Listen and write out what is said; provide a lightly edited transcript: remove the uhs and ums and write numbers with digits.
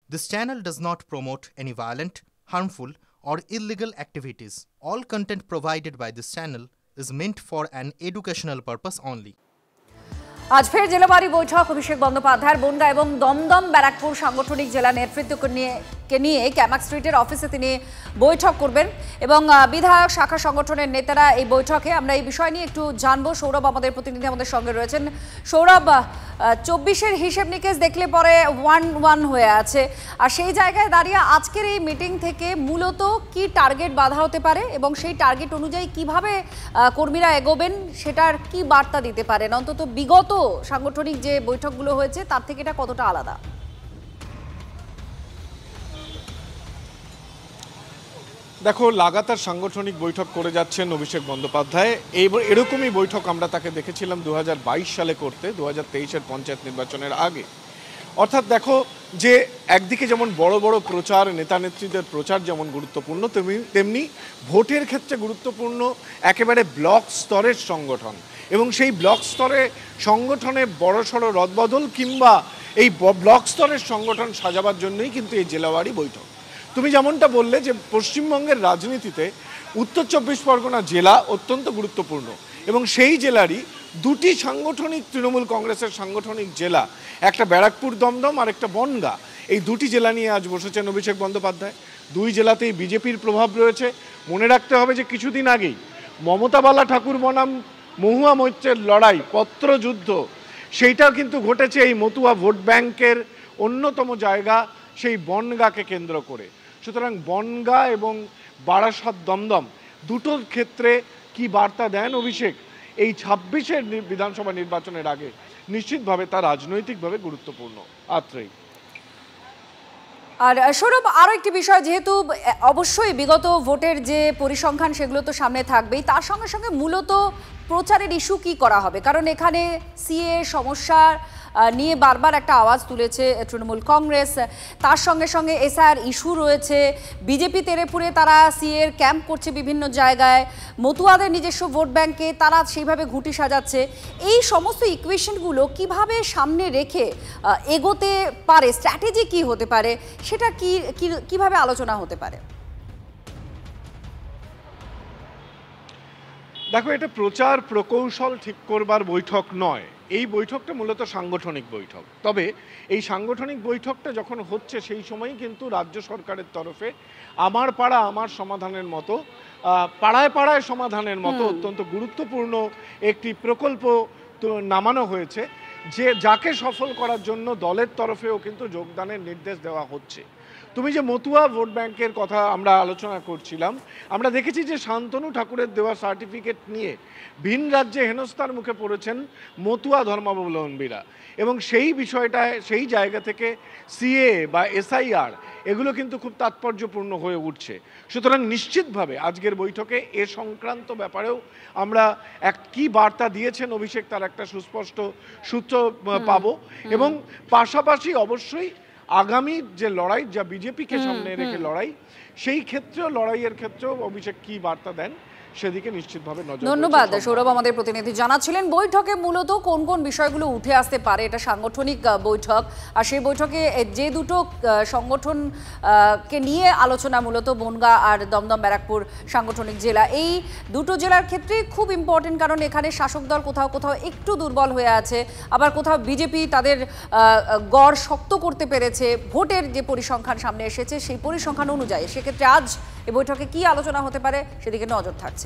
This channel does not promote any violent, harmful, or illegal activities. All content provided by this channel is meant for an educational purpose only. আজ ফের জেলাবাড়ি বৈঠক অভিষেক বন্দ্যোপাধ্যায়ের বনগাঁ এবং দমদম ব্যারাকপুর সাংগঠনিক জেলা নেতৃত্বকে নিয়ে ক্যামাক স্ট্রিটের অফিসে তিনি বৈঠক করবেন এবং বিধায়ক শাখা সংগঠনের নেতারা এই বৈঠকে আমরা এই বিষয় নিয়ে একটু জানবো। সৌরভ আমাদের প্রতিনিধি আমাদের সঙ্গে রয়েছেন। সৌরভ, 24-এর হিসেব নিকেশ দেখলে পরে 1-1 হয়ে আছে, আর সেই জায়গায় দাঁড়িয়ে আজকের এই মিটিং থেকে মূলত কি টার্গেট বাধা হতে পারে এবং সেই টার্গেট অনুযায়ী কিভাবে কর্মীরা এগোবেন সেটার কি বার্তা দিতে পারেন? অন্তত বিগত সাংগঠনিক যে বৈঠকগুলো হয়েছে তার থেকে এটা কতটা আলাদা? দেখো, লাগাতার সাংগঠনিক বৈঠক করে যাচ্ছেন অভিষেক বন্দ্যোপাধ্যায়। এরকমই বৈঠক আমরা তাকে দেখেছিলাম 2022 সালে করতে, 2023-এর পঞ্চায়েত নির্বাচনের আগে। অর্থাৎ দেখো যে একদিকে যেমন বড় বড় প্রচার, নেতা নেত্রীদের প্রচার যেমন গুরুত্বপূর্ণ, তেমনি ভোটের ক্ষেত্রে গুরুত্বপূর্ণ একেবারে ব্লক স্তরের সংগঠন, এবং সেই ব্লক স্তরে সংগঠনে বড়সড় রদবদল কিংবা এই ব্লক স্তরের সংগঠন সাজাবার জন্যই কিন্তু এই জেলাওয়ারি বৈঠক। তুমি যেমনটা বললে যে পশ্চিমবঙ্গের রাজনীতিতে উত্তর 24 পরগনা জেলা অত্যন্ত গুরুত্বপূর্ণ, এবং সেই জেলারই দুটি সাংগঠনিক তৃণমূল কংগ্রেসের সাংগঠনিক জেলা, একটা ব্যারাকপুর দমদম আর একটা বনগাঁ, এই দুটি জেলা নিয়ে আজ বসেছেন অভিষেক বন্দ্যোপাধ্যায়। দুই জেলাতেই বিজেপির প্রভাব রয়েছে। মনে রাখতে হবে যে কিছুদিন আগেই মমতা বালা ঠাকুর বনাম মহুয়া মৈত্রের লড়াই, পত্রযুদ্ধ, সেইটা কিন্তু ঘটেছে এই মতুয়া ভোট ব্যাংকের অন্যতম জায়গা সেই বনগাঁকে কেন্দ্র করে। সুতরাং বনগাঁ এবং বারাসত দমদম দুটোর ক্ষেত্রে কি বার্তা দেন অভিষেক এই 26-এর বিধানসভা নির্বাচনের আগে, নিশ্চিতভাবে তা রাজনৈতিকভাবে গুরুত্বপূর্ণ। আত্রেই। আর সৌরভ, আরও একটি বিষয়, যেহেতু অবশ্যই বিগত ভোটের যে পরিসংখ্যান সেগুলো তো সামনে থাকবেই, তার সঙ্গে সঙ্গে মূলত প্রচারের ইস্যু কি করা হবে? কারণ এখানে সিএ সমস্যা নিয়ে বারবার একটা আওয়াজ তুলেছে তৃণমূল কংগ্রেস, তার সঙ্গে সঙ্গে এসআইআর ইস্যু রয়েছে, বিজেপি তেরেপুরে তারা সিএর ক্যাম্প করছে বিভিন্ন জায়গায়, মতুয়াদের নিজস্ব ভোট ব্যাংকে তারা সেইভাবে ঘুঁটি সাজাচ্ছে। এই সমস্ত ইকুয়েশনগুলো কিভাবে সামনে রেখে এগোতে পারে, স্ট্র্যাটেজি কি হতে পারে, সেটা কিভাবে আলোচনা হতে পারে? দেখো, এটা প্রচার প্রকৌশল ঠিক করবার বৈঠক নয়। এই বৈঠকটা মূলত সাংগঠনিক বৈঠক। তবে এই সাংগঠনিক বৈঠকটা যখন হচ্ছে সেই সময়ই কিন্তু রাজ্য সরকারের তরফে আমার পাড়া আমার সমাধানের মতো, পাড়ায় পাড়ায় সমাধানের মতো অত্যন্ত গুরুত্বপূর্ণ একটি প্রকল্প নামানো হয়েছে, যে যাকে সফল করার জন্য দলের তরফেও কিন্তু যোগদানের নির্দেশ দেওয়া হচ্ছে। তুমি যে মতুয়া ভোট ব্যাংকের কথা আমরা আলোচনা করছিলাম, আমরা দেখেছি যে শান্তনু ঠাকুরের দেওয়া সার্টিফিকেট নিয়ে ভিন রাজ্যে হেনস্থার মুখে পড়েছেন মতুয়া ধর্মাবলম্বীরা, এবং সেই বিষয়টায় সেই জায়গা থেকে সিএ বা এসআইআর এগুলো কিন্তু খুব তাৎপর্যপূর্ণ হয়ে উঠছে। সুতরাং নিশ্চিতভাবে আজকের বৈঠকে এ সংক্রান্ত ব্যাপারেও আমরা কি বার্তা দিয়েছেন অভিষেক তার একটা সুস্পষ্ট সূত্র পাবো, এবং পাশাপাশি অবশ্যই আগামী যে লড়াই, যা বিজেপিকে সামনে রেখে লড়াই, সেই ক্ষেত্রেও লড়াইয়ের ক্ষেত্রেও অভিষেক কি বার্তা দেন সেদিকে নিশ্চিতভাবে নজর। ধন্যবাদ সৌরভ, আমাদের প্রতিনিধি জানাচ্ছিলেন। বৈঠকে মূলত কোন কোন বিষয়গুলো উঠে আসতে পারে, এটা সাংগঠনিক বৈঠক, আর সেই বৈঠকে যে দুটো সংগঠনকে নিয়ে আলোচনা, মূলত বনগাঁ আর দমদম ব্যারাকপুর সাংগঠনিক জেলা, এই দুটো জেলার ক্ষেত্রে খুব ইম্পর্টেন্ট, কারণ এখানে শাসক দল কোথাও কোথাও একটু দুর্বল হয়ে আছে, আবার কোথাও বিজেপি তাদের গড় শক্ত করতে পেরেছে ভোটের যে পরিসংখ্যান সামনে এসেছে সেই পরিসংখ্যান অনুযায়ী। সেক্ষেত্রে আজ এই বৈঠকে কি আলোচনা হতে পারে সেদিকে নজর থাকছে।